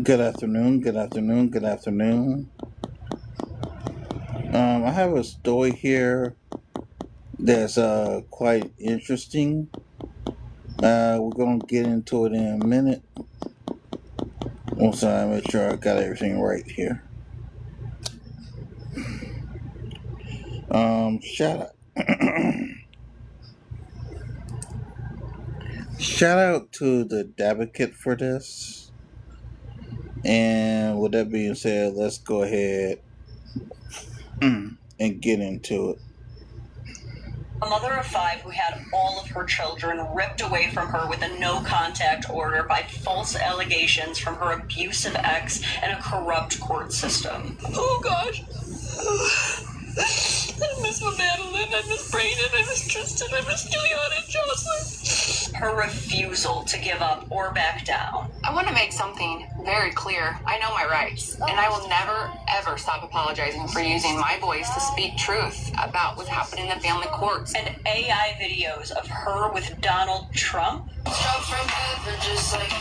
Good afternoon, good afternoon, good afternoon. I have a story here that's quite interesting. We're going to get into it in a minute. Once I make sure I got everything right here. Shout out to the Dabicate for this. And with that being said, let's go ahead and get into it. A mother of 5 who had all of her children ripped away from her with a no-contact order by false allegations from her abusive ex and a corrupt court system. Oh, gosh. I miss Madeline, I miss Brayden, I miss Tristan, I miss Juliana and Jocelyn. Her refusal to give up or back down. I want to make something very clear. I know my rights, and I will never, ever stop apologizing for using my voice to speak truth about what's happening in the family courts. And AI videos of her with Donald Trump. Struck from heaven just like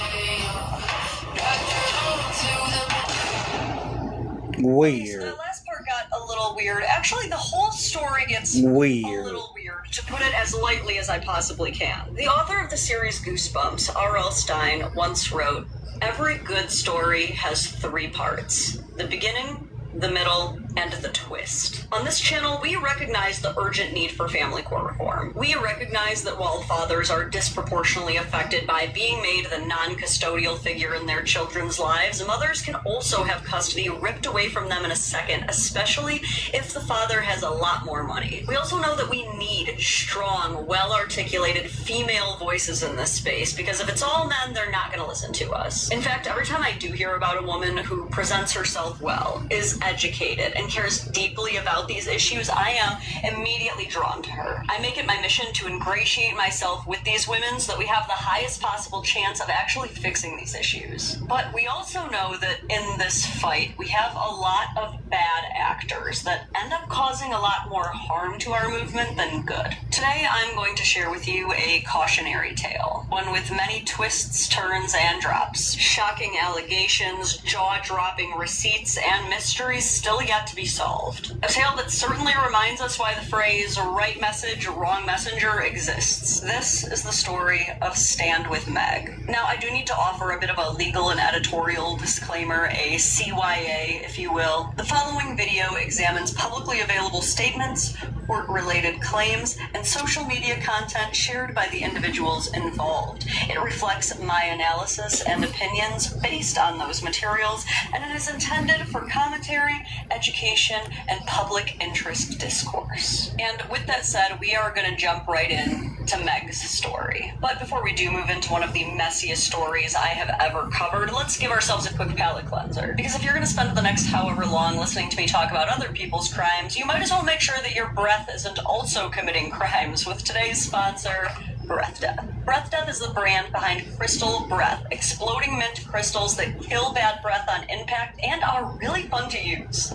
Weird. So that last part got a little weird. Actually, the whole story gets weird. A little weird, to put it as lightly as I possibly can. The author of the series Goosebumps, R.L. Stine, once wrote, "Every good story has 3 parts. The beginning, the middle, and the twist." On this channel, we recognize the urgent need for family court reform. We recognize that while fathers are disproportionately affected by being made the non-custodial figure in their children's lives, mothers can also have custody ripped away from them in a second, especially if the father has a lot more money. We also know that we need strong, well-articulated female voices in this space, because if it's all men, they're not going to listen to us. In fact, every time I do hear about a woman who presents herself well, is educated, and cares deeply about these issues, I am immediately drawn to her. I make it my mission to ingratiate myself with these women so that we have the highest possible chance of actually fixing these issues. But we also know that in this fight, we have a lot of bad actors that end up causing a lot more harm to our movement than good. Today, I'm going to share with you a cautionary tale, one with many twists, turns, and drops, shocking allegations, jaw-dropping receipts, and mysteries still yet to be solved. A tale that certainly reminds us why the phrase right message, wrong messenger exists. This is the story of Stand With Meg. Now, I do need to offer a bit of a legal and editorial disclaimer, a CYA, if you will. The following video examines publicly available statements, court-related claims, and social media content shared by the individuals involved. It reflects my analysis and opinions based on those materials, and it is intended for commentary, education, and public interest discourse. And with that said, we are going to jump right in to Meg's story. But before we do move into one of the messiest stories I have ever covered, let's give ourselves a quick palate cleanser. Because if you're going to spend the next however long listening to me talk about other people's crimes, you might as well make sure that your breath isn't also committing crimes with today's sponsor, Breath Death. Breath Death is the brand behind Crystal Breath, exploding mint crystals that kill bad breath on impact and are really fun to use.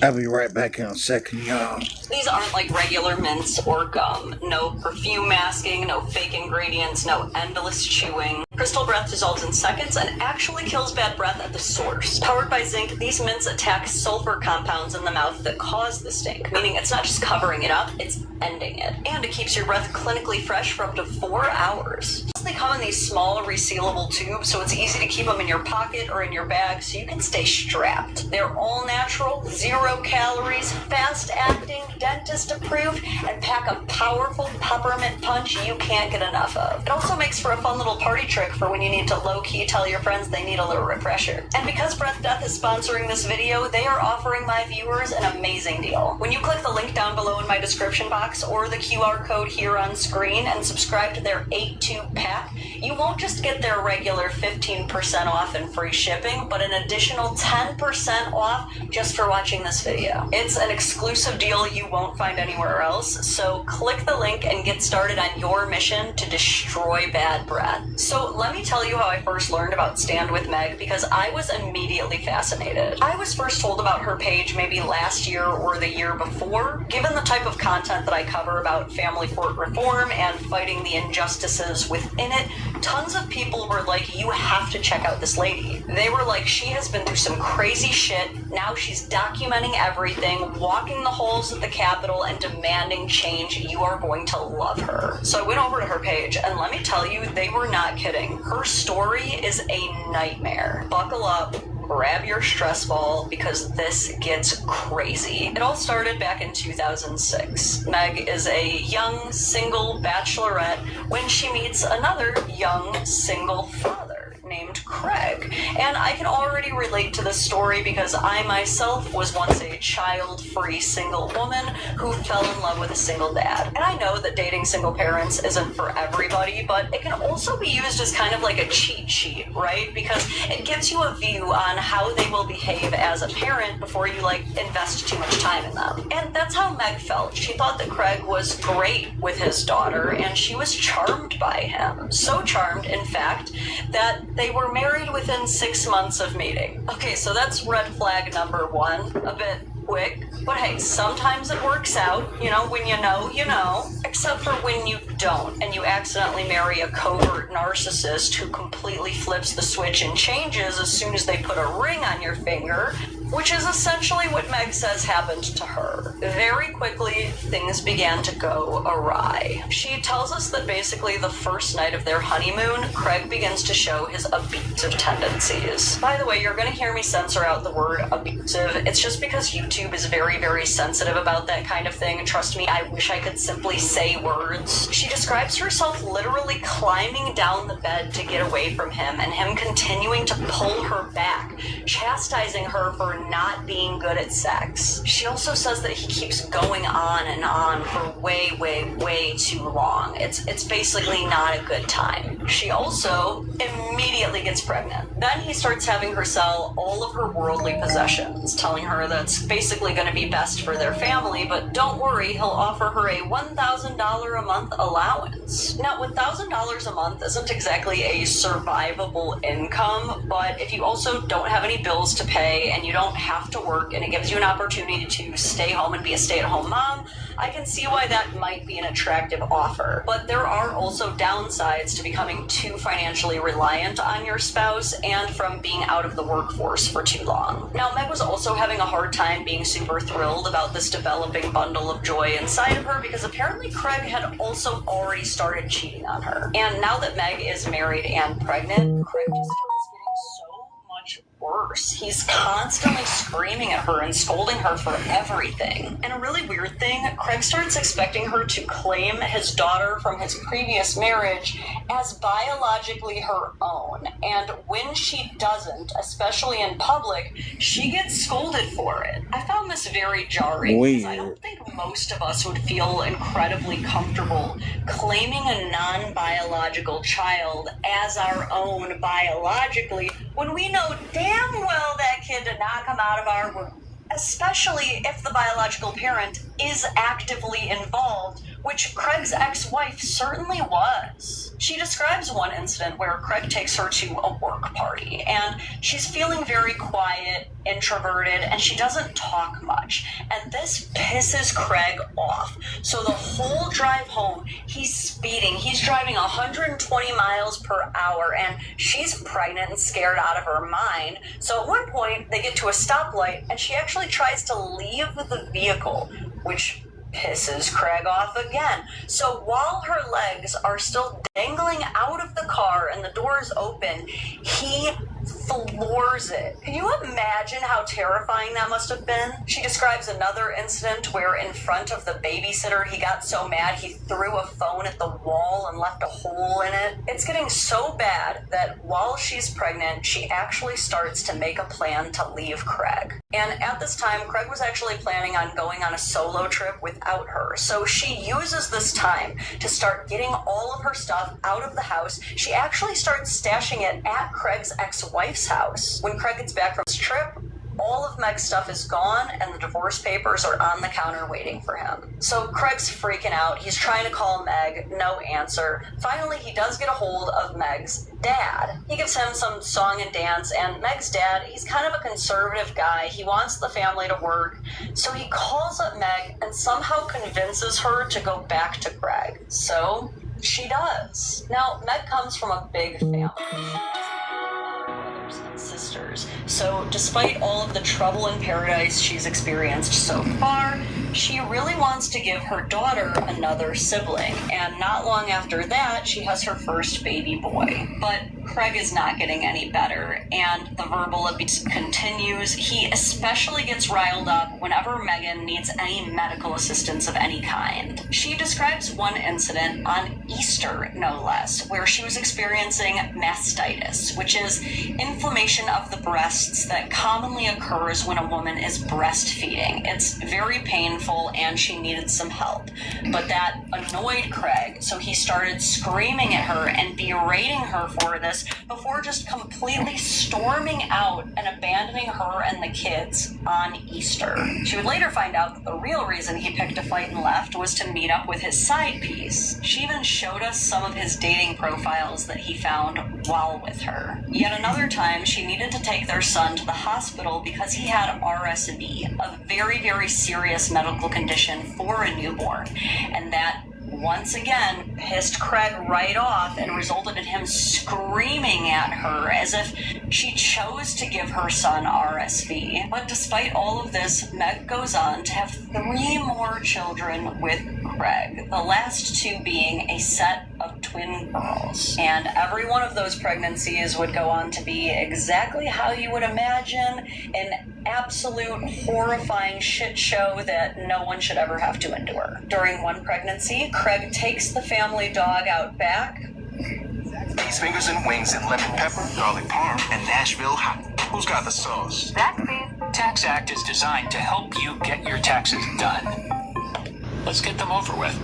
I'll be right back in a second, y'all. These aren't like regular mints or gum. No perfume masking, no fake ingredients, no endless chewing. Crystal Breath dissolves in seconds and actually kills bad breath at the source. Powered by zinc, these mints attack sulfur compounds in the mouth that cause the stink, meaning it's not just covering it up, it's ending it. And it keeps your breath clinically fresh for up to 4 hours. They come in these small resealable tubes, so it's easy to keep them in your pocket or in your bag so you can stay strapped. They're all natural, 0 calories, fast acting, dentist approved, and pack a powerful peppermint punch you can't get enough of. It also makes for a fun little party trick for when you need to low-key tell your friends they need a little refresher. And because Breath Death is sponsoring this video, they are offering my viewers an amazing deal. When you click the link down below in my description box or the QR code here on screen and subscribe to their 8-tube pack, you won't just get their regular 15% off and free shipping, but an additional 10% off just for watching this video. It's an exclusive deal you won't find anywhere else, so click the link and get started on your mission to destroy bad breath. So let me tell you how I first learned about Stand With Meg, because I was immediately fascinated. I was first told about her page maybe last year or the year before. Given the type of content that I cover about family court reform and fighting the injustices within it, tons of people were like, you have to check out this lady. They were like, she has been through some crazy shit. Now she's documenting everything, walking the halls of the Capitol and demanding change. You are going to love her. So I went over to her page, and let me tell you, they were not kidding. Her story is a nightmare. Buckle up. Grab your stress ball, because this gets crazy. It all started back in 2006. Meg is a young, single bachelorette when she meets another young, single father named Craig. And I can already relate to this story because I myself was once a child-free single woman who fell in love with a single dad. And I know that dating single parents isn't for everybody, but it can also be used as kind of like a cheat sheet, right? Because it gives you a view on how they will behave as a parent before you invest too much time in them. And that's how Meg felt. She thought that Craig was great with his daughter, and she was charmed by him. So charmed, in fact, that they were married within 6 months of meeting. Okay, so that's red flag number one. A bit quick, but hey, sometimes it works out. You know, when you know, you know. Except for when you don't, and you accidentally marry a covert narcissist who completely flips the switch and changes as soon as they put a ring on your finger, which is essentially what Meg says happened to her. Very quickly, things began to go awry. She tells us that basically the first night of their honeymoon, Craig begins to show his abusive tendencies. By the way, you're gonna hear me censor out the word abusive. It's just because YouTube is very, very sensitive about that kind of thing. Trust me, I wish I could simply say words. She describes herself literally climbing down the bed to get away from him, and him continuing to pull her back, chastising her for not being good at sex. She also says that he keeps going on and on for way, way, way too long. It's basically not a good time. She also immediately gets pregnant. Then he starts having her sell all of her worldly possessions, telling her that's basically going to be best for their family, but don't worry, he'll offer her a $1,000 a month allowance. Now, $1,000 a month isn't exactly a survivable income, but if you also don't have any bills to pay and you don't have to work and it gives you an opportunity to stay home and be a stay-at-home mom, I can see why that might be an attractive offer. But there are also downsides to becoming too financially reliant on your spouse and from being out of the workforce for too long. Now, Meg was also having a hard time being super thrilled about this developing bundle of joy inside of her, because apparently Craig had also already started cheating on her. And now that Meg is married and pregnant, Craig just starts getting so much worse. He's constantly screaming at her and scolding her for everything. And a really weird thing, Craig starts expecting her to claim his daughter from his previous marriage as biologically her own. And when she doesn't, especially in public, she gets scolded for it. I found this very jarring, because I don't think most of us would feel incredibly comfortable claiming a non-biological child as our own biologically when we know damn well that kid did not come out of our womb. Especially if the biological parent is actively involved, which Craig's ex-wife certainly was. She describes one incident where Craig takes her to a work party, and she's feeling very quiet, introverted, and she doesn't talk much. And this pisses Craig off. So the whole drive home, he's speeding. He's driving 120 miles per hour, and she's pregnant and scared out of her mind. So at one point, they get to a stoplight, and she actually tries to leave the vehicle, which pisses Craig off again. So while her legs are still dangling out of the car and the door is open, he floors it. Can you imagine how terrifying that must have been? She describes another incident where in front of the babysitter, he got so mad he threw a phone at the wall and left a hole in it. It's getting so bad that while she's pregnant, she actually starts to make a plan to leave Craig. And at this time, Craig was actually planning on going on a solo trip without her. So she uses this time to start getting all of her stuff out of the house. She actually starts stashing it at Craig's ex-wife's house. When Craig gets back from his trip, all of Meg's stuff is gone and the divorce papers are on the counter waiting for him. So Craig's freaking out. He's trying to call Meg, no answer. Finally, he does get a hold of Meg's dad. He gives him some song and dance, and Meg's dad, he's kind of a conservative guy. He wants the family to work. So he calls up Meg and somehow convinces her to go back to Craig. So she does. Now, Meg comes from a big family. Brothers and sisters. So despite all of the trouble in paradise she's experienced so far, she really wants to give her daughter another sibling. And not long after that, she has her first baby boy. But Craig is not getting any better, and the verbal abuse continues. He especially gets riled up whenever Megan needs any medical assistance of any kind. She describes one incident on Easter, no less, where she was experiencing mastitis, which is inflammation of the breasts that commonly occurs when a woman is breastfeeding. It's very painful, and she needed some help. But that annoyed Craig, so he started screaming at her and berating her for this before just completely storming out and abandoning her and the kids on Easter. She would later find out that the real reason he picked a fight and left was to meet up with his side piece. She even showed us some of his dating profiles that he found while with her. Yet another time, she needed to take their son to the hospital because he had RSV, a very, very serious medical condition for a newborn, and that once again pissed Craig right off and resulted in him screaming at her as if she chose to give her son RSV. But despite all of this, Meg goes on to have 3 more children with Craig, the last 2 being a set of twin girls. And every one of those pregnancies would go on to be exactly how you would imagine an absolute horrifying shit show that no one should ever have to endure. During one pregnancy, Craig takes the family dog out back. These fingers and wings and lemon pepper, garlic parm, and Nashville hot. Who's got the sauce? That's me. Tax Act is designed to help you get your taxes done. Let's get them over with.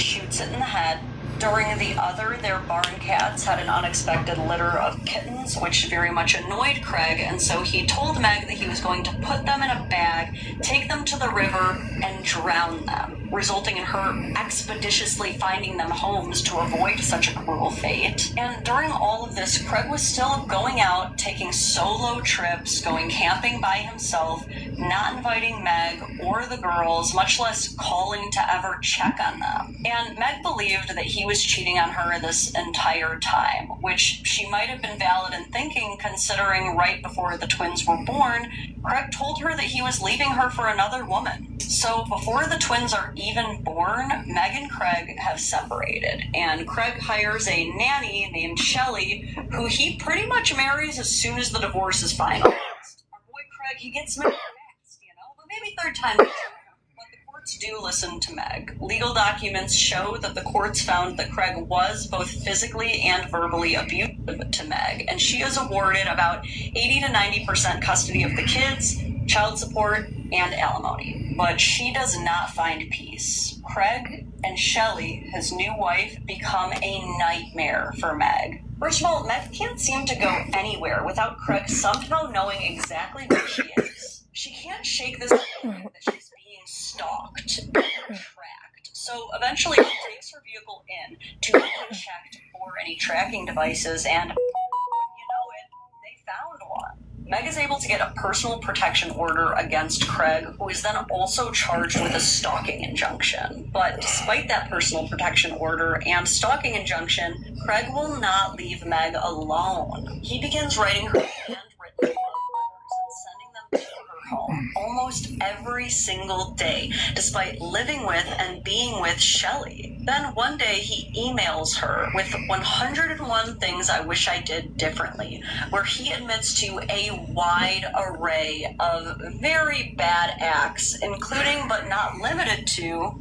Shoots it in the head. During the other, their barn cats had an unexpected litter of kittens, which very much annoyed Craig, and so he told Meg that he was going to put them in a bag, take them to the river, and drown them, resulting in her expeditiously finding them homes to avoid such a cruel fate. And during all of this, Craig was still going out, taking solo trips, going camping by himself, not inviting Meg or the girls, much less calling to ever check on them. And Meg believed that he was cheating on her this entire time, which she might have been valid in thinking, considering right before the twins were born, Craig told her that he was leaving her for another woman. So before the twins are even born, Meg and Craig have separated, and Craig hires a nanny named Shelley, who he pretty much marries as soon as the divorce is finalized. Our boy Craig, he gets married next, but maybe third time. But the courts do listen to Meg. Legal documents show that the courts found that Craig was both physically and verbally abusive to Meg, and she is awarded about 80 to 90% custody of the kids, child support, and alimony. But she does not find peace. Craig and Shelley, his new wife, become a nightmare for Meg. First of all, Meg can't seem to go anywhere without Craig somehow knowing exactly where she is. She can't shake this feeling that she's being stalked and tracked. So eventually she takes her vehicle in to be checked for any tracking devices, and wouldn't you know it, they found one. Meg is able to get a personal protection order against Craig, who is then also charged with a stalking injunction. But despite that personal protection order and stalking injunction, Craig will not leave Meg alone. He begins writing her handwritten love letters and sending them to her home, almost almost every single day, despite living with and being with Shelley. Then one day he emails her with 101 things I wish I did differently, where he admits to a wide array of very bad acts, including but not limited to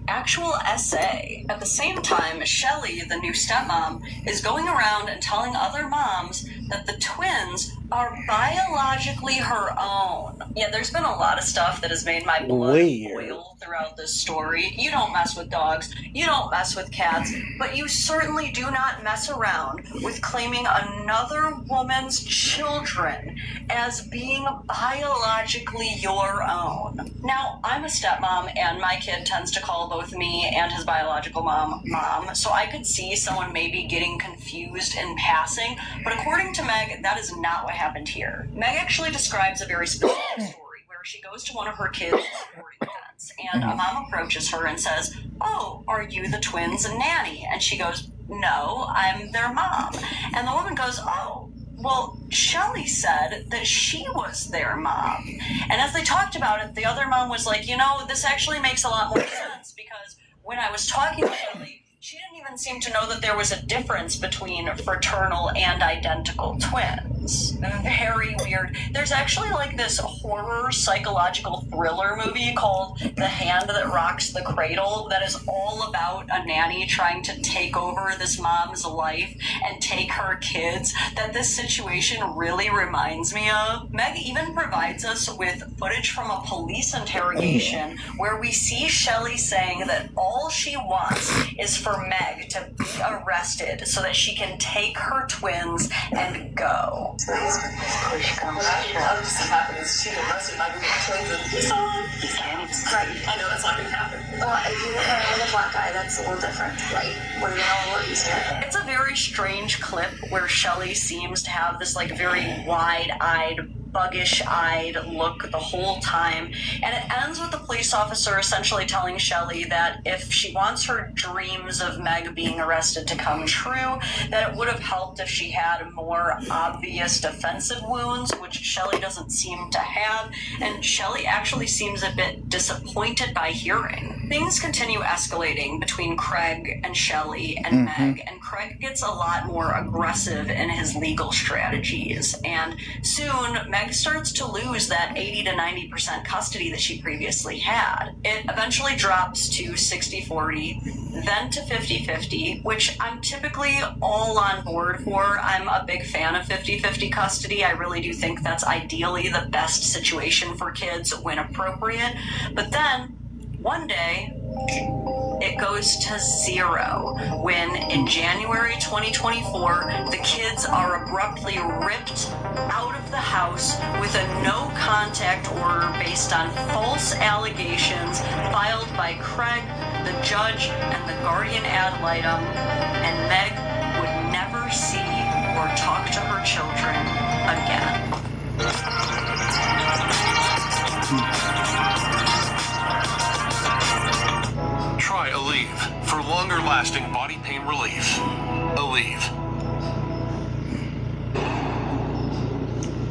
actual SA. At the same time, Shelley, the new stepmom, is going around and telling other moms that the twins are biologically her own. Yeah, there's been a lot of stuff that has made my blood boil throughout this story. You don't mess with dogs, you don't mess with cats, but you certainly do not mess around with claiming another woman's children as being biologically your own. Now, I'm a stepmom, and my kid tends to call both me and his biological mom, Mom, so I could see someone maybe getting confused in passing, but according to Meg, that is not what happened here. Meg actually describes a very specific story where she goes to one of her kids' sporting events, and a mom approaches her and says, "Oh, are you the twins' nanny?" And she goes, "No, I'm their mom." And the woman goes, "Oh, well, Shelley said that she was their mom." And as they talked about it, the other mom was like, "You know, this actually makes a lot more sense, because when I was talking to Shelley, she didn't even seem to know that there was a difference between fraternal and identical twins." Very weird. There's actually like this horror psychological thriller movie called The Hand That Rocks the Cradle that is all about a nanny trying to take over this mom's life and take her kids, that this situation really reminds me of. Meg even provides us with footage from a police interrogation where we see Shelley saying that all she wants is for Meg to be arrested so that she can take her twins and go. I know that's not going to happen. Well, if you get married with a black guy, that's a little different, right? We're going to know a little easier. It's a very strange clip where Shelley seems to have this like very wide-eyed, buggish-eyed look the whole time, and it ends with the police officer essentially telling Shelley that if she wants her dreams of Meg being arrested to come true, that it would have helped if she had more obvious defensive wounds, which Shelley doesn't seem to have, and Shelley actually seems a bit disappointed by hearing. Things continue escalating between Craig and Shelley and Meg, and Craig gets a lot more aggressive in his legal strategies, and soon Meg starts to lose that 80 to 90% custody that she previously had. It eventually drops to 60-40, then to 50-50, which I'm typically all on board for. I'm a big fan of 50-50 custody. I really do think that's ideally the best situation for kids when appropriate. But then, one day, it goes to 0 when, in January 2024, the kids are abruptly ripped out of the house with a no-contact order based on false allegations filed by Craig, the judge, and the guardian ad litem, and Meg would never see or talk to her children again. Try Aleve for longer-lasting body pain relief. Aleve.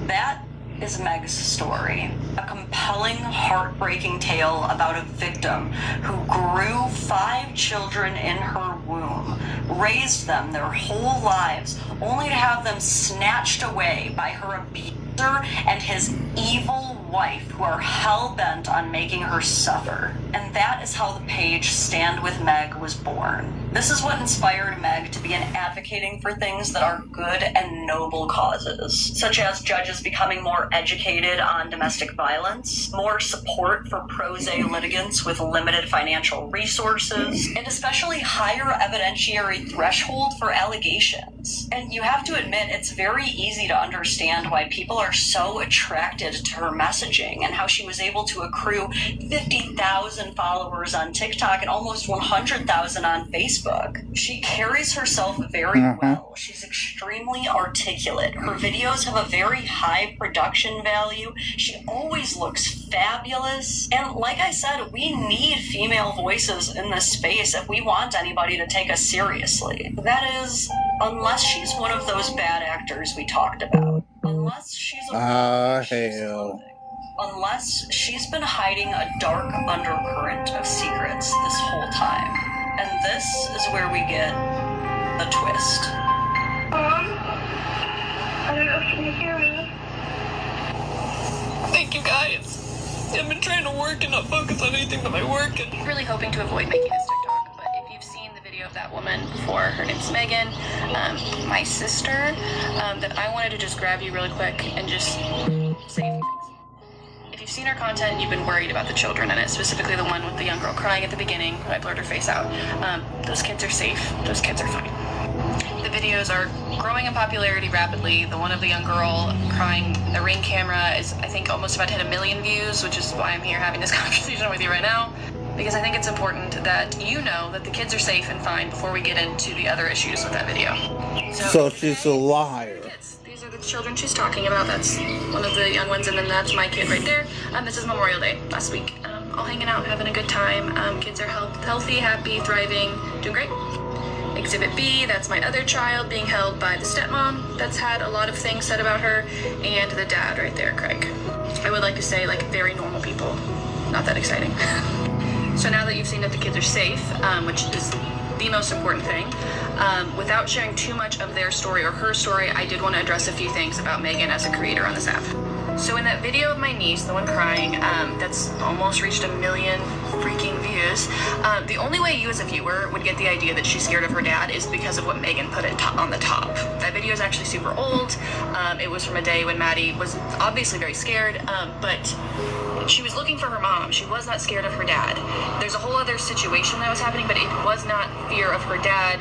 That is Meg's story. A compelling, heartbreaking tale about a victim who grew 5 children in her womb, raised them their whole lives, only to have them snatched away by her abuser and his evil wife, who are hell-bent on making her suffer. And that is how the page Stand With Meg was born. This is what inspired Meg to begin advocating for things that are good and noble causes, such as judges becoming more educated on domestic violence, more support for pro se litigants with limited financial resources, and especially higher evidentiary threshold for allegations. And you have to admit, it's very easy to understand why people are so attracted to her messaging and how she was able to accrue 50,000 followers on TikTok and almost 100,000 on Facebook. She carries herself very well. She's extremely articulate. Her videos have a very high production value. She always looks fabulous. And like I said, we need female voices in this space if we want anybody to take us seriously. That is, unless she's one of those bad actors we talked about. Unless she's a hell. unless she's been hiding a dark undercurrent of secrets this whole time. And this is where we get the twist. Mom? I don't know if you can hear me. Thank you guys. I've been trying to work and not focus on anything but my work. And really hoping to avoid making this TikTok, but if you've seen the video of that woman before, her name's Megan, my sister, that I wanted to just grab you really quick and just say a few things. If you've seen her content and you've been worried about the children in it, specifically the one with the young girl crying at the beginning, when I blurred her face out, those kids are safe. Those kids are fine. The videos are growing in popularity rapidly. The one of the young girl crying in the Ring camera is, I think, almost about to hit 1 million views, which is why I'm here having this conversation with you right now. Because I think it's important that you know that the kids are safe and fine before we get into the other issues with that video. So she's a liar. These are the children she's talking about. That's one of the young ones, and then that's my kid right there. This is Memorial Day last week. All hanging out, having a good time. Kids are healthy, happy, thriving, doing great. Exhibit B, that's my other child being held by the stepmom that's had a lot of things said about her, and the dad right there, Craig. I would like to say, like, very normal people. Not that exciting. So now that you've seen that the kids are safe, which is the most important thing, without sharing too much of their story or her story, I did want to address a few things about Megan as a creator on this app. So in that video of my niece, the one crying, that's almost reached 1 million freaking views, the only way you as a viewer would get the idea that she's scared of her dad is because of what Megan put on the top. That video is actually super old. It was from a day when Maddie was obviously very scared, but she was looking for her mom. She was not scared of her dad. There's a whole other situation that was happening, but it was not fear of her dad.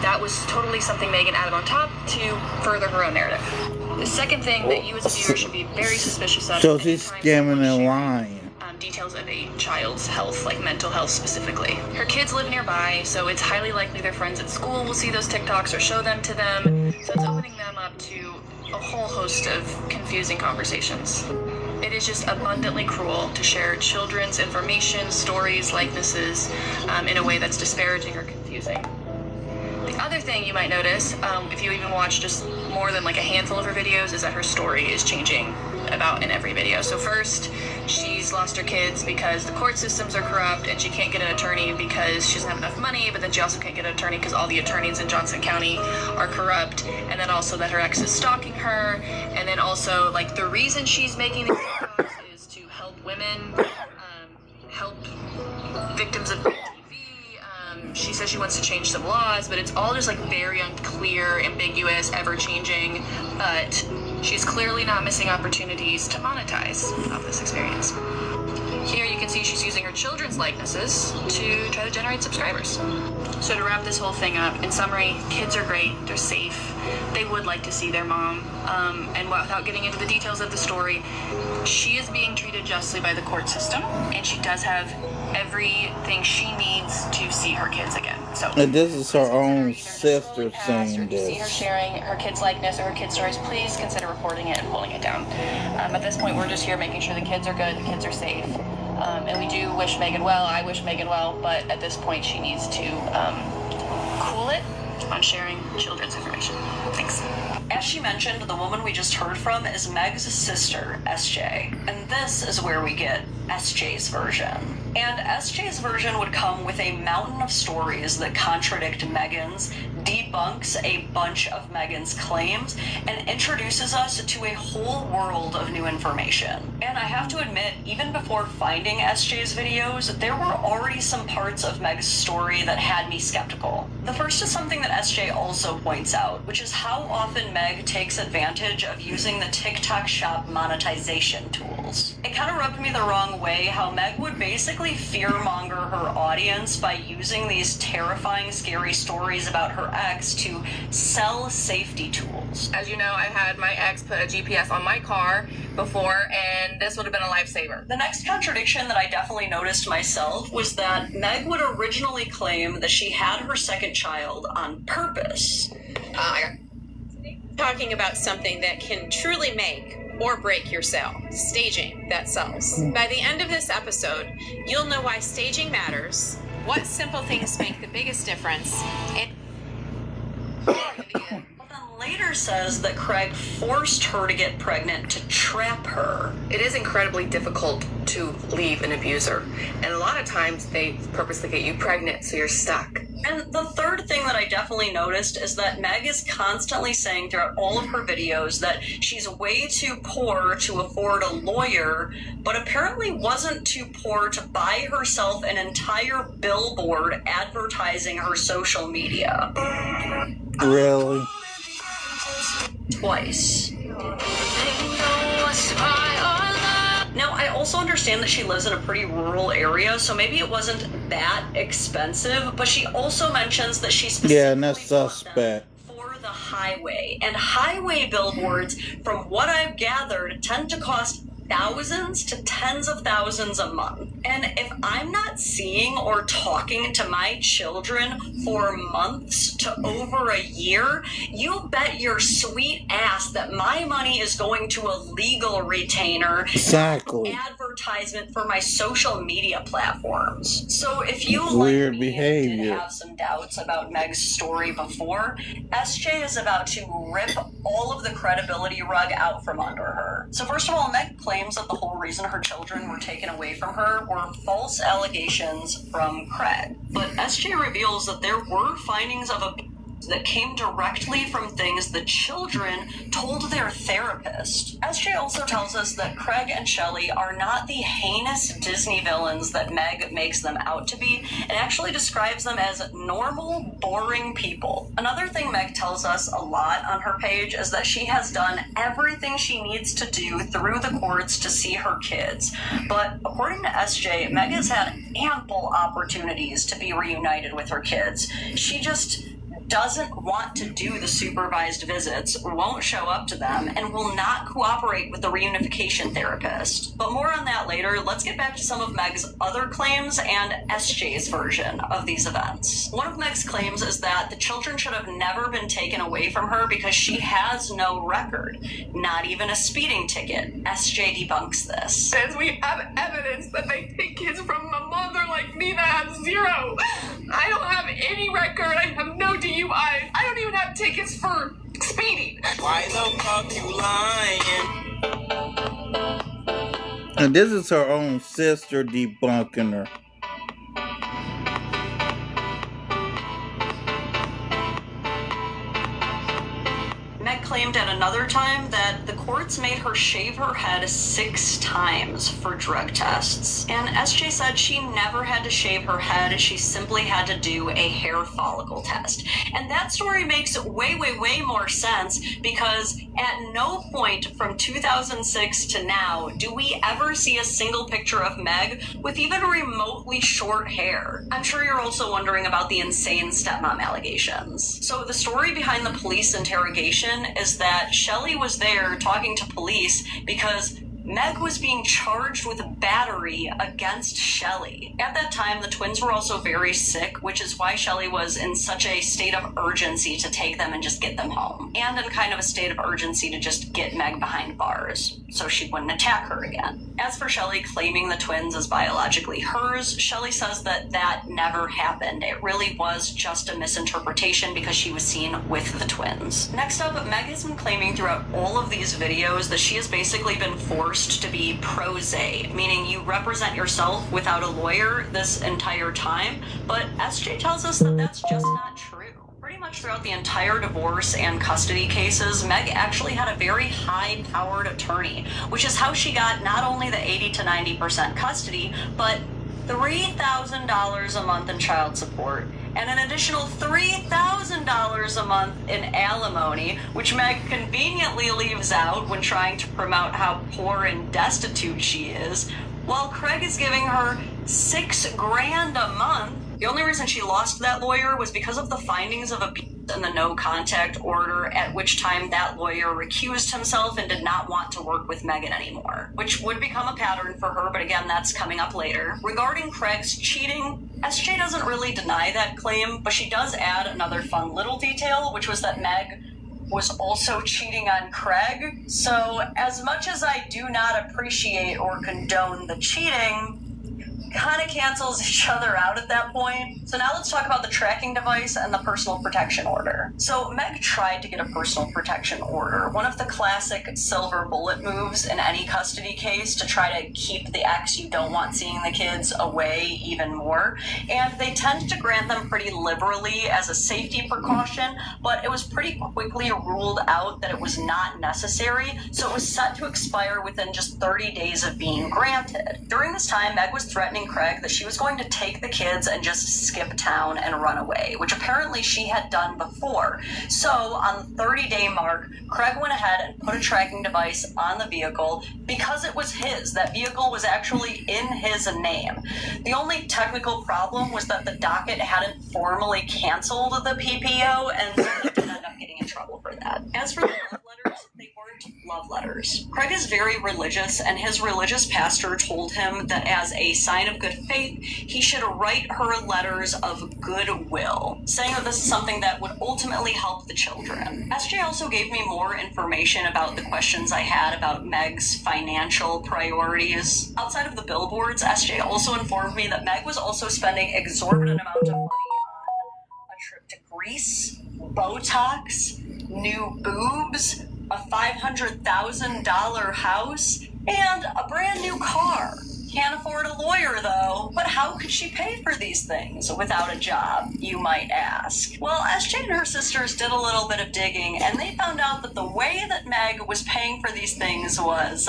That was totally something Megan added on top to further her own narrative. The second thing that you as a viewer should be very suspicious of. So she's scamming and lying. Details of a child's health, like mental health specifically. Her kids live nearby, so it's highly likely their friends at school will see those TikToks or show them to them. So it's opening them up to a whole host of confusing conversations. It is just abundantly cruel to share children's information, stories, likenesses, in a way that's disparaging or confusing. The other thing you might notice, if you even watch just more than like a handful of her videos, is that her story is changing about in every video. So first, she's lost her kids because the court systems are corrupt and she can't get an attorney because she doesn't have enough money, but then she also can't get an attorney because all the attorneys in Johnson County are corrupt, and then also that her ex is stalking her, and then also like the reason she's making these TikToks is to help women, help victims of she says she wants to change some laws, but it's all just like very unclear, ambiguous, ever-changing, but she's clearly not missing opportunities to monetize off this experience. Here you can see she's using her children's likenesses to try to generate subscribers. So to wrap this whole thing up, in summary, kids are great, they're safe, they would like to see their mom, and without getting into the details of the story, she is being treated justly by the court system, and she does have everything she needs to see her kids again. So, and this is her own sister saying this. See her this. sharing her kids' likeness or her kids' stories, please consider reporting it and pulling it down. At this point, we're just here making sure the kids are good, the kids are safe. And we do wish Megan well. I wish Megan well, but at this point, she needs to cool it on sharing children's information. Thanks. As she mentioned, the woman we just heard from is Meg's sister, SJ. And this is where we get SJ's version. And SJ's version would come with a mountain of stories that contradict Megan's, debunks a bunch of Megan's claims, and introduces us to a whole world of new information. And I have to admit, even before finding SJ's videos, there were already some parts of Meg's story that had me skeptical. The first is something that SJ also points out, which is how often Meg takes advantage of using the TikTok Shop monetization tools. It kind of rubbed me the wrong way how Meg would basically fearmonger her audience by using these terrifying, scary stories about her ex to sell safety tools. As you know, I had my ex put a GPS on my car before, and this would have been a lifesaver. The next contradiction that I definitely noticed myself was that Meg would originally claim that she had her second child on purpose. Talking about something that can truly make or break your sale. Staging that sells. By the end of this episode, you'll know why staging matters, what simple things make the biggest difference, and But then writer says that Craig forced her to get pregnant to trap her. It is incredibly difficult to leave an abuser, and a lot of times they purposely get you pregnant so you're stuck. And the third thing that I definitely noticed is that Meg is constantly saying throughout all of her videos that she's way too poor to afford a lawyer, but apparently wasn't too poor to buy herself an entire billboard advertising her social media. Really? Twice. Now, I also understand that she lives in a pretty rural area, so maybe it wasn't that expensive, but she also mentions that she specifically Yeah, and that's suspect. for the highway. And highway billboards, from what I've gathered, tend to cost thousands to tens of thousands a month. And if I'm not seeing or talking to my children for months to over a year, you bet your sweet ass that my money is going to a legal retainer. Exactly. Advertisement for my social media platforms. So if you Weird like me behavior. did have some doubts about Meg's story before, SJ is about to rip all of the credibility rug out from under her. So first of all, Meg claims that the whole reason her children were taken away from her were false allegations from Craig. But SJ reveals that there were findings of abuse that came directly from things the children told their therapist. SJ also tells us that Craig and Shelley are not the heinous Disney villains that Meg makes them out to be, and actually describes them as normal, boring people. Another thing Meg tells us a lot on her page is that she has done everything she needs to do through the courts to see her kids. But according to SJ, Meg has had ample opportunities to be reunited with her kids. She just doesn't want to do the supervised visits, won't show up to them, and will not cooperate with the reunification therapist. But more on that later. Let's get back to some of Meg's other claims and SJ's version of these events. One of Meg's claims is that the children should have never been taken away from her because she has no record, not even a speeding ticket. SJ debunks this. Says we have evidence that they take kids from a mother like me that has zero. I don't have any record. I have no DUIs. I don't even have tickets for speeding. Why the fuck you lying? And this is her own sister debunking her. Meg claimed at another time that the courts made her shave her head 6 times for drug tests. And SJ said she never had to shave her head, she simply had to do a hair follicle test. And that story makes way, way, way more sense because at no point from 2006 to now do we ever see a single picture of Meg with even remotely short hair. I'm sure you're also wondering about the insane stepmom allegations. So the story behind the police interrogation is that Shelley was there talking to police because Meg was being charged with battery against Shelley. At that time, the twins were also very sick, which is why Shelley was in such a state of urgency to take them and just get them home. And in kind of a state of urgency to just get Meg behind bars, so she wouldn't attack her again. As for Shelley claiming the twins as biologically hers, Shelley says that that never happened. It really was just a misinterpretation because she was seen with the twins. Next up, Meg has been claiming throughout all of these videos that she has basically been forced to be pro se, meaning you represent yourself without a lawyer this entire time, but SJ tells us that that's just not true. Pretty much throughout the entire divorce and custody cases, Meg actually had a very high-powered attorney, which is how she got not only the 80 to 90% custody, but $3,000 a month in child support, and an additional $3,000 a month in alimony, which Meg conveniently leaves out when trying to promote how poor and destitute she is, while Craig is giving her $6,000 a month. The only reason she lost that lawyer was because of the findings of abuse and the no contact order, at which time that lawyer recused himself and did not want to work with Megan anymore, which would become a pattern for her, but again, that's coming up later. Regarding Craig's cheating, SJ doesn't really deny that claim, but she does add another fun little detail, which was that Meg was also cheating on Craig. So as much as I do not appreciate or condone the cheating, kind of cancels each other out at that point. So now let's talk about the tracking device and the personal protection order. So Meg tried to get a personal protection order, one of the classic silver bullet moves in any custody case to try to keep the ex you don't want seeing the kids away even more. And they tend to grant them pretty liberally as a safety precaution, but it was pretty quickly ruled out that it was not necessary, so it was set to expire within just 30 days of being granted. During this time, Meg was threatening Craig that she was going to take the kids and just skip town and run away, which apparently she had done before. So on the 30-day mark, Craig went ahead and put a tracking device on the vehicle because it was his. That vehicle was actually in his name. The only technical problem was that the docket hadn't formally canceled the PPO, and he did end up getting in trouble for that. As for the love letters, they weren't love letters. Craig is very religious, and his religious pastor told him that as a sign of good faith, he should write her letters of goodwill, saying that this is something that would ultimately help the children. SJ also gave me more information about the questions I had about Meg's financial priorities. Outside of the billboards, SJ also informed me that Meg was also spending exorbitant amounts of money on a trip to Greece, Botox, new boobs, a $500,000 house, and a brand new car. Can't afford a lawyer, though. But how could she pay for these things without a job, you might ask? Well, SJ and her sisters did a little bit of digging, and they found out that the way that Meg was paying for these things was,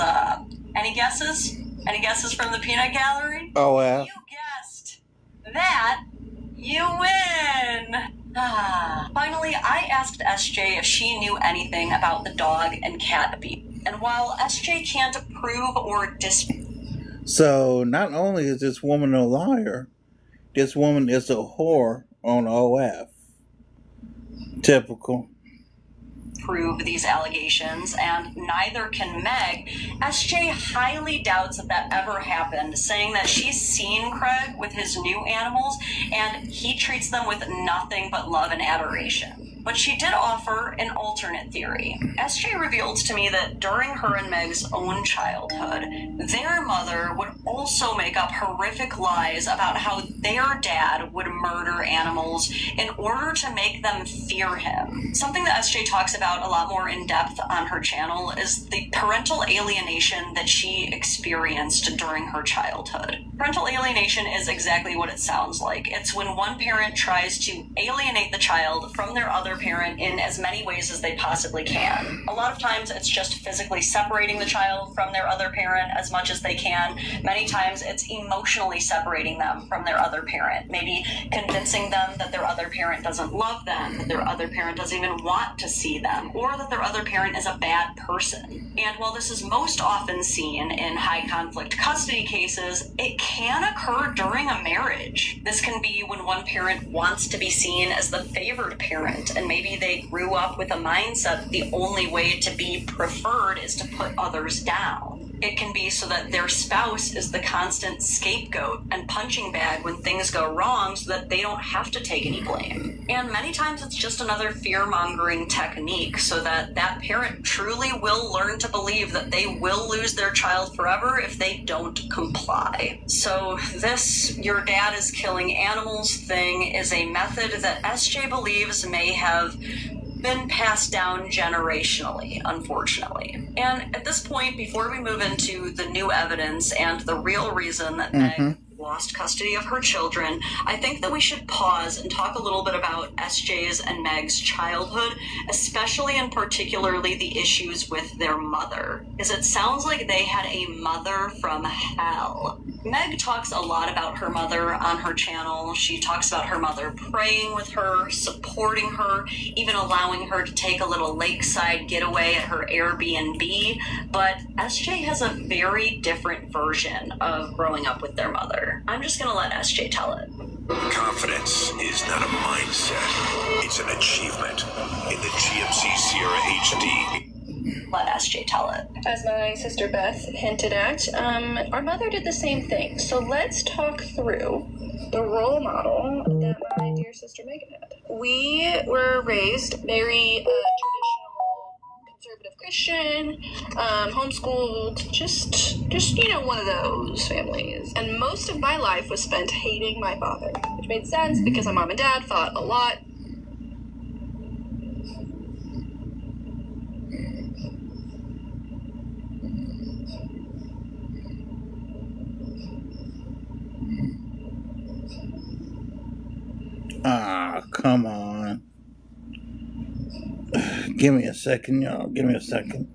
any guesses? Any guesses from the peanut gallery? Oh, yeah. You guessed that. You win! Finally, I asked SJ if she knew anything about the dog and cat abuse. And while SJ can't prove or dispute... So, not only is this woman a liar, this woman is a whore on OF. Typical. Prove these allegations, and neither can Meg. SJ highly doubts that ever happened, saying that she's seen Craig with his new animals, and he treats them with nothing but love and adoration. But she did offer an alternate theory. SJ revealed to me that during her and Meg's own childhood, their mother would also make up horrific lies about how their dad would murder animals in order to make them fear him. Something that SJ talks about a lot more in depth on her channel is the parental alienation that she experienced during her childhood. Parental alienation is exactly what it sounds like. It's when one parent tries to alienate the child from their other parent in as many ways as they possibly can. A lot of times it's just physically separating the child from their other parent as much as they can. Many times it's emotionally separating them from their other parent, maybe convincing them that their other parent doesn't love them, that their other parent doesn't even want to see them, or that their other parent is a bad person. And while this is most often seen in high conflict custody cases, it can occur during a marriage. This can be when one parent wants to be seen as the favored parent, and maybe they grew up with a mindset that the only way to be preferred is to put others down. It can be so that their spouse is the constant scapegoat and punching bag when things go wrong so that they don't have to take any blame. And many times it's just another fear-mongering technique so that that parent truly will learn to believe that they will lose their child forever if they don't comply. So this your dad is killing animals thing is a method that SJ believes may have been passed down generationally, unfortunately. And at this point, before we move into the new evidence and the real reason that Meg lost custody of her children, I think that we should pause and talk a little bit about SJ's and Meg's childhood, especially and particularly the issues with their mother, because it sounds like they had a mother from hell. Meg talks a lot about her mother on her channel. She talks about her mother praying with her, supporting her, even allowing her to take a little lakeside getaway at her Airbnb. But SJ has a very different version of growing up with their mother. I'm just gonna let SJ tell it. Confidence is not a mindset, it's an achievement. In the GMC Sierra HD. Let SJ tell it. As my sister Beth hinted at, our mother did the same thing. So let's talk through the role model that my dear sister Megan had. We were raised very traditional conservative Christian, homeschooled, just one of those families. And most of my life was spent hating my father, which made sense because my mom and dad fought a lot. Ah, come on. Give me a second, y'all. Give me a second.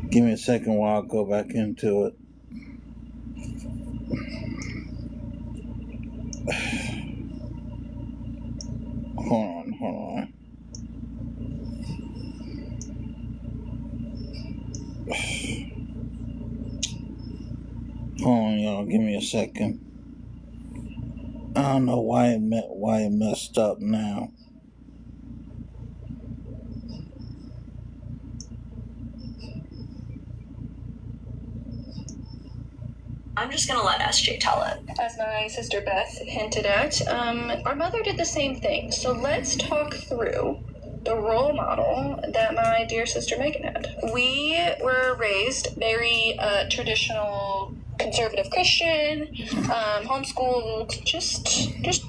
Give me a second while I go back into it. Hold on. Hold on, y'all. Give me a second. I don't know why it messed up now. I'm just gonna let SJ tell it. As my sister Beth hinted at, our mother did the same thing. So let's talk through the role model that my dear sister Megan had. We were raised very traditional, conservative Christian, homeschooled, just.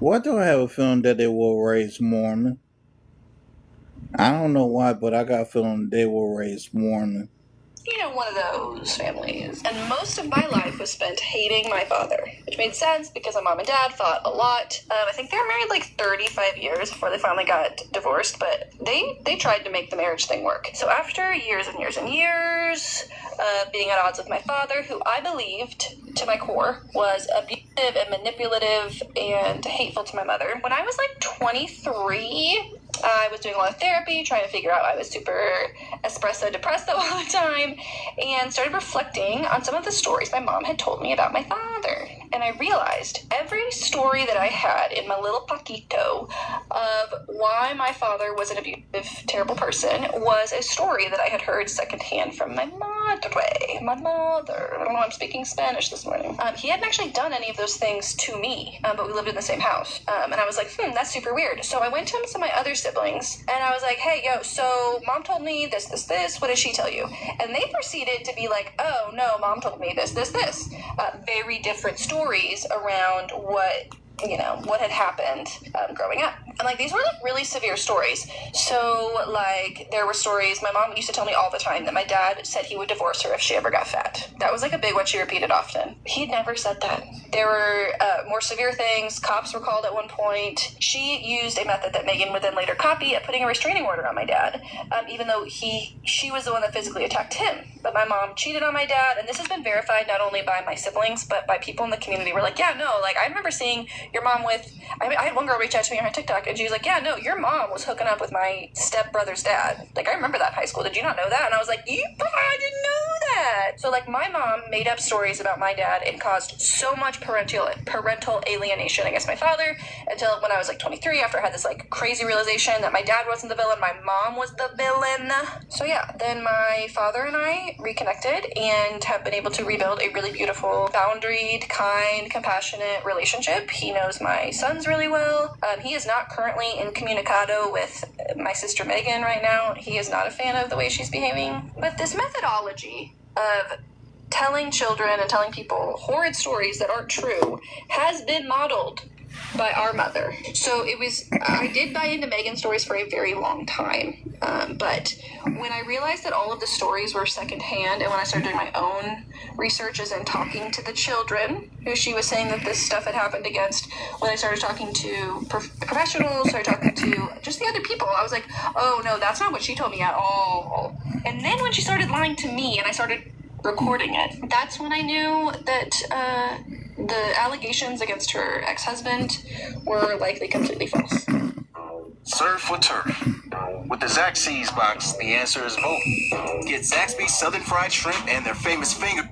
Why do I have a feeling that they will raise Mormon? I don't know why, but I got a feeling they will raise Mormon. One of those families. And most of my life was spent hating my father, which made sense because my mom and dad fought a lot. I think they were married like 35 years before they finally got divorced, but they tried to make the marriage thing work. So after years and years and years of being at odds with my father, who I believed to my core was abusive and manipulative and hateful to my mother, when I was like 23, I was doing a lot of therapy, trying to figure out I was super espresso depresso all the time, and started reflecting on some of the stories my mom had told me about my father. And I realized every story that I had in my little paquito of why my father was an abusive, terrible person was a story that I had heard secondhand from my mother. My mother. I don't know, I'm speaking Spanish this morning. He hadn't actually done any of those things to me, but we lived in the same house. And I was like, that's super weird. So I went to some of my other siblings, and I was like, hey, so mom told me this. What did she tell you? And they proceeded to be like, oh, no, mom told me this. Very different stories around what had happened growing up. And like these were like really severe stories. So like there were stories my mom used to tell me all the time that my dad said he would divorce her if she ever got fat. That was like a big one she repeated often. He'd never said that. There were more severe things. Cops were called at one point. She used a method that Megan would then later copy at putting a restraining order on my dad, even though she was the one that physically attacked him. But my mom cheated on my dad, and this has been verified not only by my siblings but by people in the community. We're like, I remember seeing your mom with, I had one girl reach out to me on her TikTok, and she was like, your mom was hooking up with my stepbrother's dad. Like, I remember that in high school. Did you not know that? And I was like, I didn't know that. So, like, my mom made up stories about my dad and caused so much parental alienation against my father until when I was, like, 23, after I had this, like, crazy realization that my dad wasn't the villain, my mom was the villain. So, yeah, then my father and I reconnected and have been able to rebuild a really beautiful, boundaried, kind, compassionate relationship. He knows my sons really well. He is not currently incommunicado with my sister Megan right now. He is not a fan of the way she's behaving. But this methodology of telling children and telling people horrid stories that aren't true has been modeled by our mother. So I did buy into Megan's stories for a very long time. But when I realized that all of the stories were secondhand, and when I started doing my own researches and talking to the children who she was saying that this stuff had happened against, when I started talking to professionals, started talking to just the other people, I was like, oh no, that's not what she told me at all. And then when she started lying to me and I started recording it, that's when I knew that the allegations against her ex-husband were likely completely false. Surf or turf? With the Zaxby's box, the answer is both. Get Zaxby's Southern Fried Shrimp and their famous finger.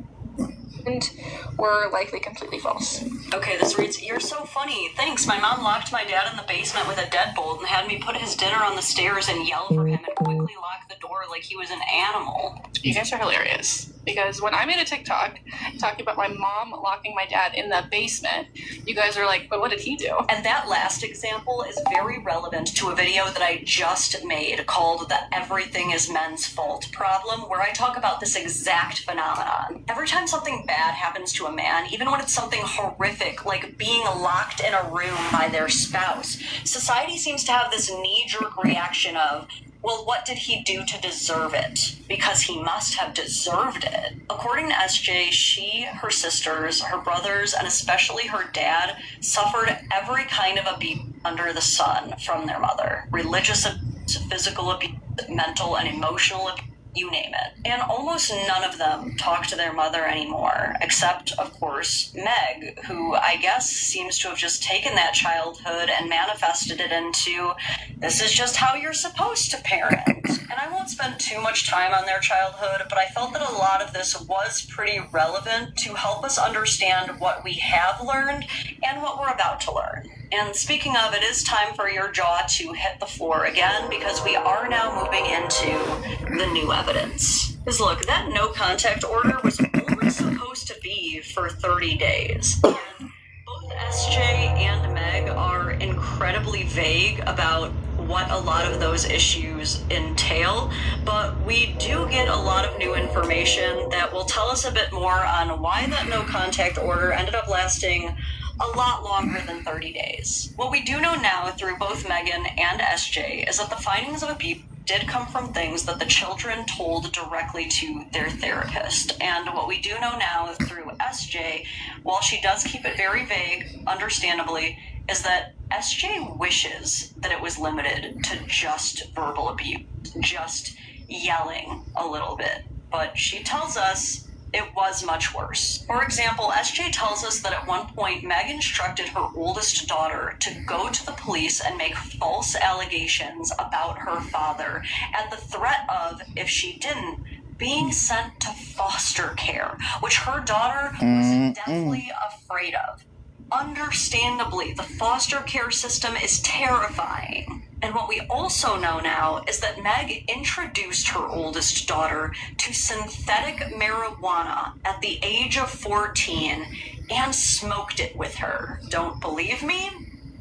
And were likely completely false. Okay, this reads, you're so funny. Thanks. My mom locked my dad in the basement with a deadbolt and had me put his dinner on the stairs and yell for him and quickly lock the door like he was an animal. You guys are hilarious. Because when I made a TikTok talking about my mom locking my dad in the basement, you guys are like, but what did he do? And that last example is very relevant to a video that I just made called the Everything is Men's Fault problem, where I talk about this exact phenomenon. Every time something bad happens to a man, even when it's something horrific like being locked in a room by their spouse, society seems to have this knee-jerk reaction of, well, what did he do to deserve it? Because he must have deserved it. According to SJ, she, her sisters, her brothers, and especially her dad suffered every kind of abuse under the sun from their mother. Religious abuse, physical abuse, mental and emotional abuse, you name it. And almost none of them talk to their mother anymore, except, of course, Meg, who I guess seems to have just taken that childhood and manifested it into, this is just how you're supposed to parent. And I won't spend too much time on their childhood, but I felt that a lot of this was pretty relevant to help us understand what we have learned and what we're about to learn. And speaking of, it is time for your jaw to hit the floor again, because we are now moving into the new evidence. Because look, that no contact order was only supposed to be for 30 days. And both SJ and Meg are incredibly vague about what a lot of those issues entail, but we do get a lot of new information that will tell us a bit more on why that no contact order ended up lasting a lot longer than 30 days. What we do know now through both Megan and SJ is that the findings of abuse did come from things that the children told directly to their therapist. And what we do know now through SJ, while she does keep it very vague, understandably, is that SJ wishes that it was limited to just verbal abuse, just yelling a little bit. But she tells us it was much worse. For example, SJ tells us that at one point, Meg instructed her oldest daughter to go to the police and make false allegations about her father, at the threat of, if she didn't, being sent to foster care, which her daughter was deathly afraid of. Understandably, the foster care system is terrifying. And what we also know now is that Meg introduced her oldest daughter to synthetic marijuana at the age of 14 and smoked it with her. Don't believe me?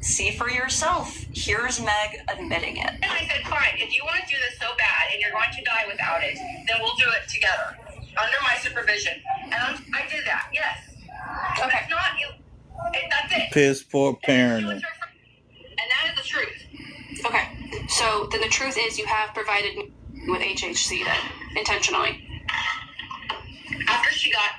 See for yourself. Here's Meg admitting it. And I said, fine, if you want to do this so bad and you're going to die without it, then we'll do it together, under my supervision. And I did that, yes. Okay. It's not, that's it. Piss poor parenting. And that is the truth. Okay, so then the truth is you have provided me with HHC then, intentionally. After she got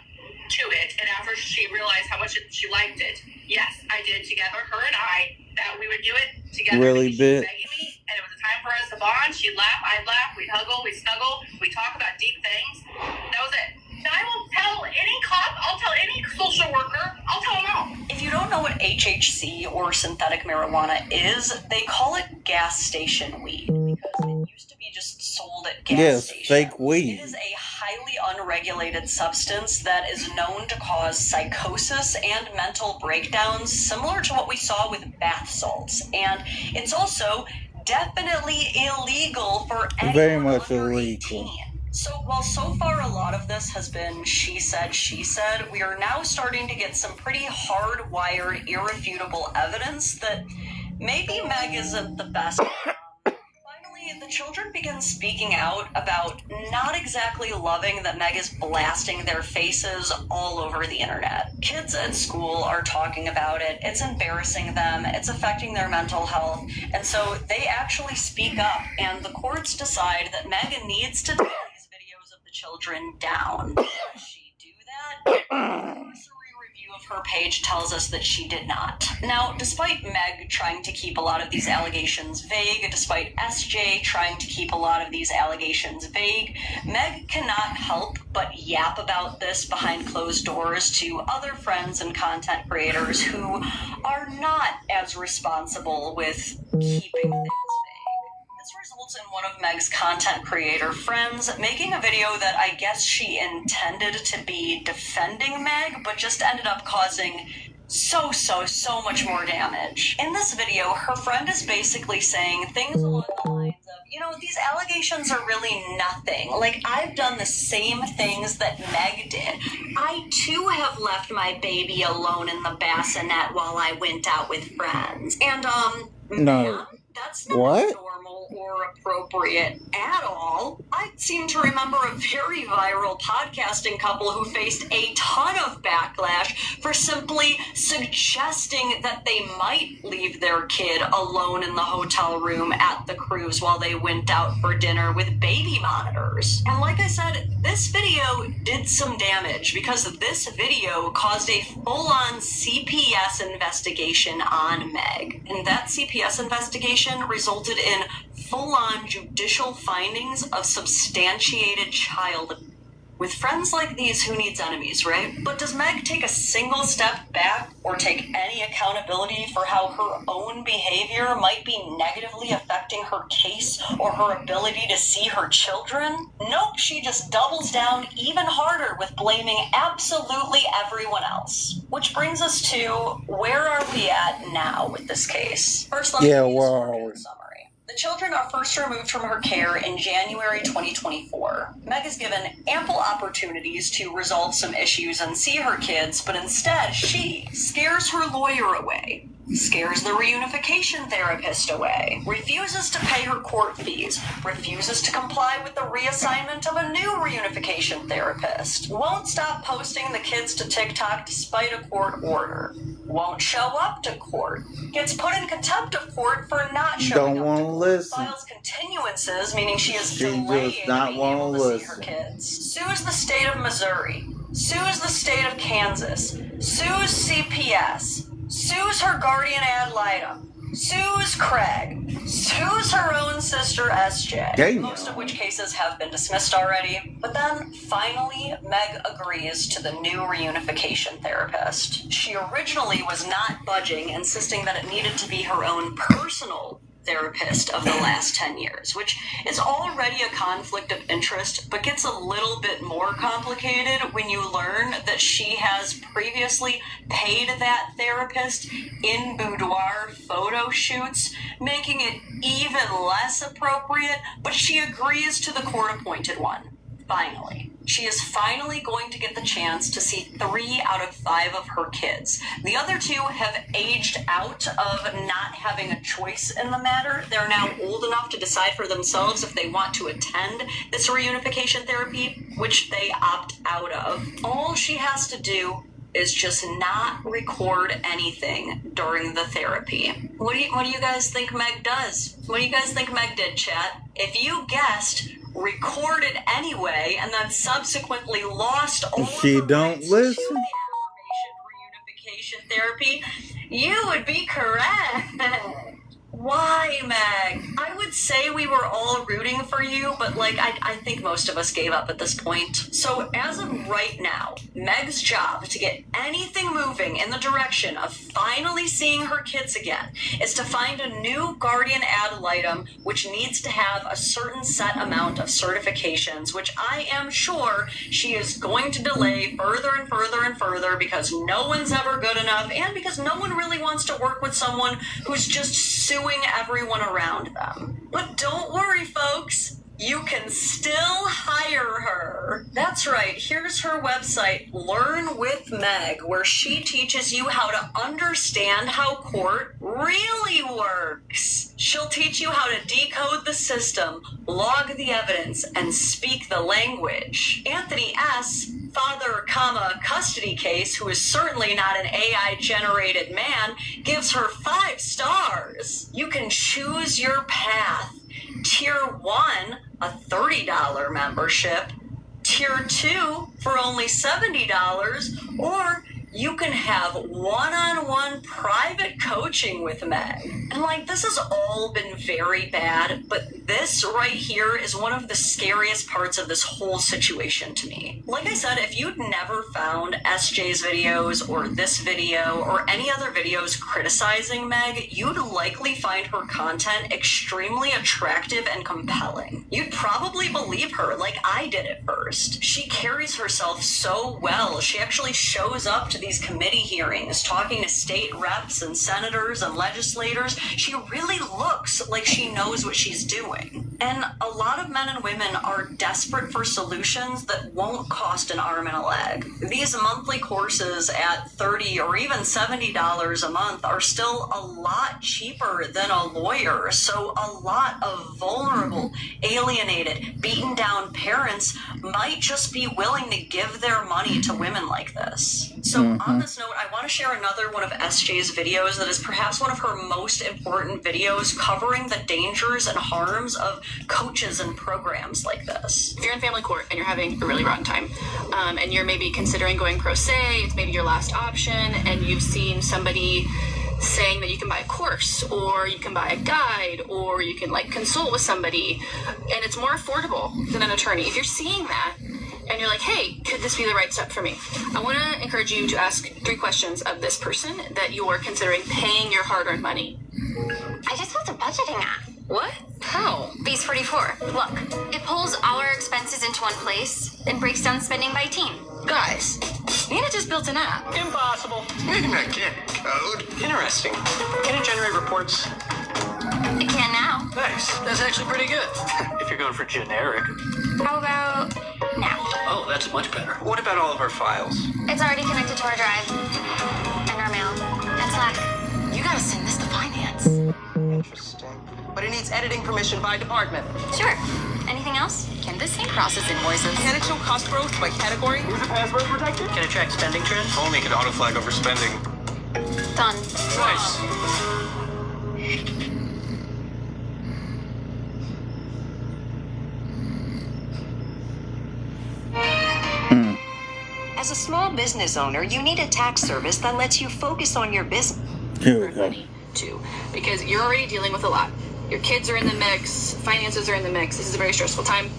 to it, and after she realized how much she liked it, yes, I did together, her and I, that we would do it together. Really bit. Begging me, and it was a time for us to bond. She'd laugh, I'd laugh, we'd huggle, we'd snuggle, we'd talk about deep things. That was it. And I will tell any cop, I'll tell any social worker, I'll tell them all. If you don't know what HHC or synthetic marijuana is, they call it gas station weed, because it used to be just sold at gas stations. Fake weed. It is a highly unregulated substance that is known to cause psychosis and mental breakdowns, similar to what we saw with bath salts. And it's also definitely illegal for anyone Very much under illegal. 18. So while so far a lot of this has been she said, we are now starting to get some pretty hardwired, irrefutable evidence that maybe Meg isn't the best. Finally, the children begin speaking out about not exactly loving that Meg is blasting their faces all over the internet. Kids at school are talking about it. It's embarrassing them. It's affecting their mental health. And so they actually speak up, and the courts decide that Meg needs to take these videos of the children down. Does she do that? A cursory review of her page tells us that she did not. Now, despite Meg trying to keep a lot of these allegations vague, despite SJ trying to keep a lot of these allegations vague, Meg cannot help but yap about this behind closed doors to other friends and content creators who are not as responsible with keeping things vague. This results in one of Meg's content creator friends making a video that I guess she intended to be defending Meg, but just ended up causing so much more damage. In this video, her friend is basically saying things along the lines of, these allegations are really nothing. Like, I've done the same things that Meg did. I, too, have left my baby alone in the bassinet while I went out with friends. And, No. that's not What? normal or appropriate at all. I seem to remember a very viral podcasting couple who faced a ton of backlash for simply suggesting that they might leave their kid alone in the hotel room at the cruise while they went out for dinner with baby monitors. And like I said, this video did some damage because this video caused a full-on CPS investigation on Meg. And that CPS investigation resulted in full-on judicial findings of substantiated child abuse. With friends like these, who needs enemies, right? But does Meg take a single step back or take any accountability for how her own behavior might be negatively affecting her case or her ability to see her children? Nope, she just doubles down even harder with blaming absolutely everyone else. Which brings us to, where are we at now with this case? First, let me Yeah, read where a are short we? summary. The children are first removed from her care in January 2024. Meg is given ample opportunities to resolve some issues and see her kids, but instead she scares her lawyer away, scares the reunification therapist away, refuses to pay her court fees, refuses to comply with the reassignment of a new reunification therapist, won't stop posting the kids to TikTok despite a court order, won't show up to court, gets put in contempt of court for not showing Don't up want to to court, listen. files continuances, meaning she is She delaying does not being want able to to see her listen. kids, sues the state of Missouri, sues the state of Kansas, sues CPS, sues her guardian ad litem, sues Craig, sues her own sister SJ, Damn. most of which cases have been dismissed already. But then, finally, Meg agrees to the new reunification therapist. She originally was not budging, insisting that it needed to be her own personal therapist of the last 10 years, which is already a conflict of interest, but gets a little bit more complicated when you learn that she has previously paid that therapist in boudoir photo shoots, making it even less appropriate, but she agrees to the court-appointed one. Finally. She is finally going to get the chance to see 3 out of 5 of her kids. The other 2 have aged out of not having a choice in the matter. They're now old enough to decide for themselves if they want to attend this reunification therapy, which they opt out of. All she has to do is just not record anything during the therapy. What do you guys think Meg does? What do you guys think Meg did, chat? If you guessed recorded anyway and then subsequently lost all She of the don't rights listen. to the affirmation reunification therapy, you would be correct. Why, Meg? I would say we were all rooting for you, but I think most of us gave up at this point. So as of right now, Meg's job to get anything moving in the direction of finally seeing her kids again is to find a new guardian ad litem, which needs to have a certain set amount of certifications, which I am sure she is going to delay further and further and further because no one's ever good enough and because no one really wants to work with someone who's just suing everyone around them. But don't worry, folks. You can still hire her. That's right. Here's her website, Learn with Meg, where she teaches you how to understand how court really works. She'll teach you how to decode the system, log the evidence, and speak the language. Anthony S., father, custody case, who is certainly not an AI-generated man, gives her 5 stars. You can choose your path. Tier 1, a $30 membership. Tier 2 for only $70, or you can have one-on-one private coaching with Meg. And this has all been very bad, but this right here is one of the scariest parts of this whole situation to me. Like I said, if you'd never found SJ's videos or this video or any other videos criticizing Meg, you'd likely find her content extremely attractive and compelling. You'd probably believe her like I did at first. She carries herself so well. She actually shows up to these committee hearings, talking to state reps and senators and legislators. She really looks like she knows what she's doing. growing. And a lot of men and women are desperate for solutions that won't cost an arm and a leg. These monthly courses at $30 or even $70 a month are still a lot cheaper than a lawyer. So a lot of vulnerable, alienated, beaten down parents might just be willing to give their money to women like this. So on this note, I want to share another one of SJ's videos that is perhaps one of her most important videos covering the dangers and harms of coaches and programs like this. If you're in family court and you're having a really rotten time, and you're maybe considering going pro se, it's maybe your last option, and you've seen somebody saying that you can buy a course, or you can buy a guide, or you can like consult with somebody, and it's more affordable than an attorney. If you're seeing that, and you're like, hey, could this be the right step for me? I want to encourage you to ask 3 questions of this person that you're considering paying your hard-earned money. I just went to budgeting app. What? How? Base 44. Look, it pulls all our expenses into one place and breaks down spending by team. Guys, Nina just built an app. Impossible. I can't code. Interesting. Can it generate reports? It can now. Nice. That's actually pretty good. If you're going for generic. How about now? Oh, that's much better. What about all of our files? It's already connected to our drive and our mail and Slack. You gotta send this to finance. Interesting. But it needs editing permission by department. Sure. Anything else? Can this thing process invoices? Can it show cost growth by category? Is it password protected? Can it track spending trends? Only could auto flag overspending. Done. Nice. As a small business owner, you need a tax service that lets you focus on your business. Here we go. Too, because you're already dealing with a lot. Your kids are in the mix, finances are in the mix. This is a very stressful time.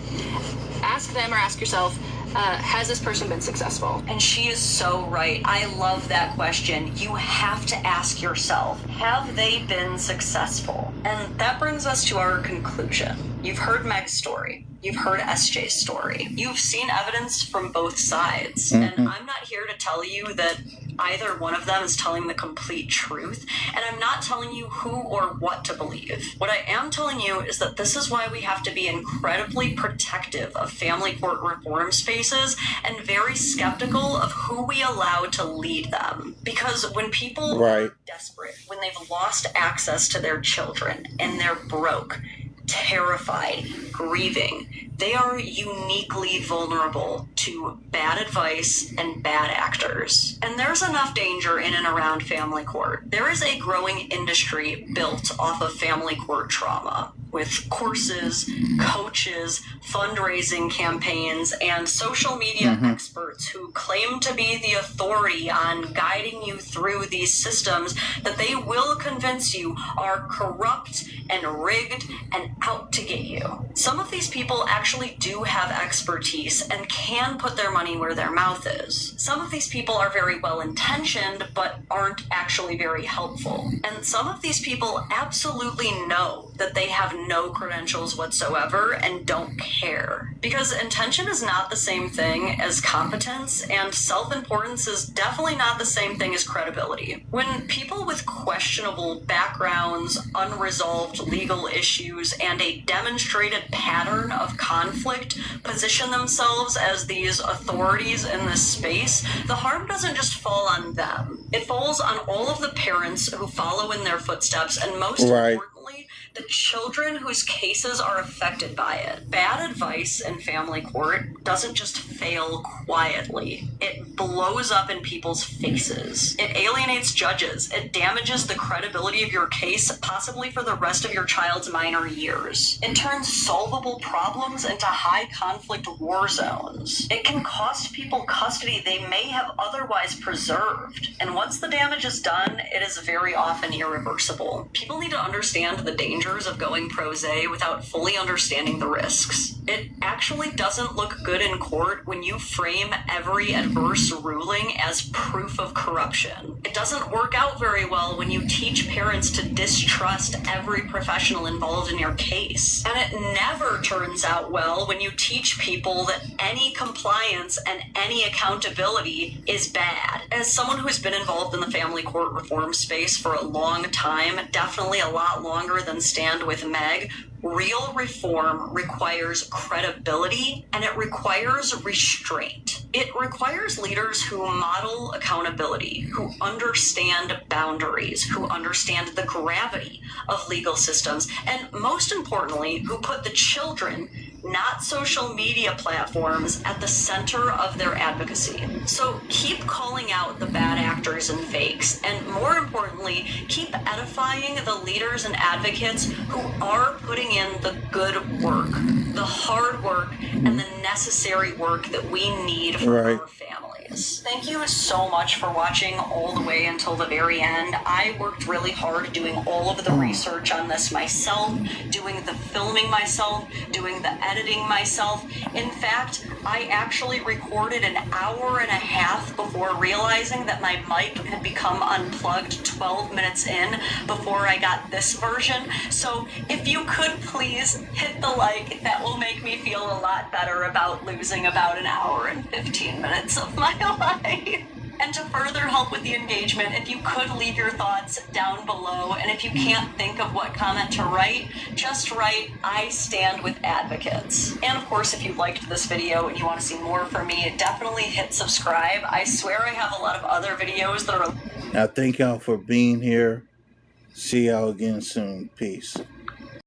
Ask them or ask yourself, has this person been successful? And she is so right. I love that question. You have to ask yourself, have they been successful? And that brings us to our conclusion. You've heard Meg's story. You've heard SJ's story. You've seen evidence from both sides. And I'm not here to tell you that either one of them is telling the complete truth, and I'm not telling you who or what to believe. What I am telling you is that this is why we have to be incredibly protective of family court reform spaces and very skeptical of who we allow to lead them. Because when people are desperate, when they've lost access to their children, and they're broke, terrified, grieving, they are uniquely vulnerable to bad advice and bad actors. And there's enough danger in and around family court. There is a growing industry built off of family court trauma, with courses, coaches, fundraising campaigns, and social media experts who claim to be the authority on guiding you through these systems that they will convince you are corrupt and rigged and out to get you. Some of these people actually do have expertise and can put their money where their mouth is. Some of these people are very well intentioned but aren't actually very helpful. And some of these people absolutely know that they have no credentials whatsoever and don't care. Because intention is not the same thing as competence, and self-importance is definitely not the same thing as credibility. When people with questionable backgrounds, unresolved legal issues, and a demonstrated pattern of conflict position themselves as these authorities in this space, the harm doesn't just fall on them. It falls on all of the parents who follow in their footsteps, and most importantly, the children whose cases are affected by it. Bad advice in family court doesn't just fail quietly. It blows up in people's faces. It alienates judges. It damages the credibility of your case, possibly for the rest of your child's minor years. It turns solvable problems into high conflict war zones. It can cost people custody they may have otherwise preserved. And once the damage is done, it is very often irreversible. People need to understand the dangers of going pro se without fully understanding the risks. It actually doesn't look good in court when you frame every adverse ruling as proof of corruption. It doesn't work out very well when you teach parents to distrust every professional involved in your case. And it never turns out well when you teach people that any compliance and any accountability is bad. As someone who's been involved in the family court reform space for a long time, definitely a lot longer than Stand With Meg, real reform requires credibility and it requires restraint. It requires leaders who model accountability, who understand boundaries, who understand the gravity of legal systems, and most importantly, who put the children, not social media platforms, at the center of their advocacy. So keep calling out the bad actors and fakes, and more importantly, keep edifying the leaders and advocates who are putting in the good work, the hard work, and the necessary work that we need for our families. Thank you so much for watching all the way until the very end. I worked really hard doing all of the research on this myself, doing the filming myself, doing the editing myself. In fact, I actually recorded an hour and a half before realizing that my mic had become unplugged 12 minutes in before I got this version. So if you could please hit the like, that will make me feel a lot better about losing about an hour and 15 minutes of my life. And to further help with the engagement, if you could leave your thoughts down below, and if you can't think of what comment to write, just write, "I stand with advocates." And of course, if you liked this video and you want to see more from me, definitely hit subscribe. I swear I have a lot of other videos that are... I thank y'all for being here. See y'all again soon. Peace.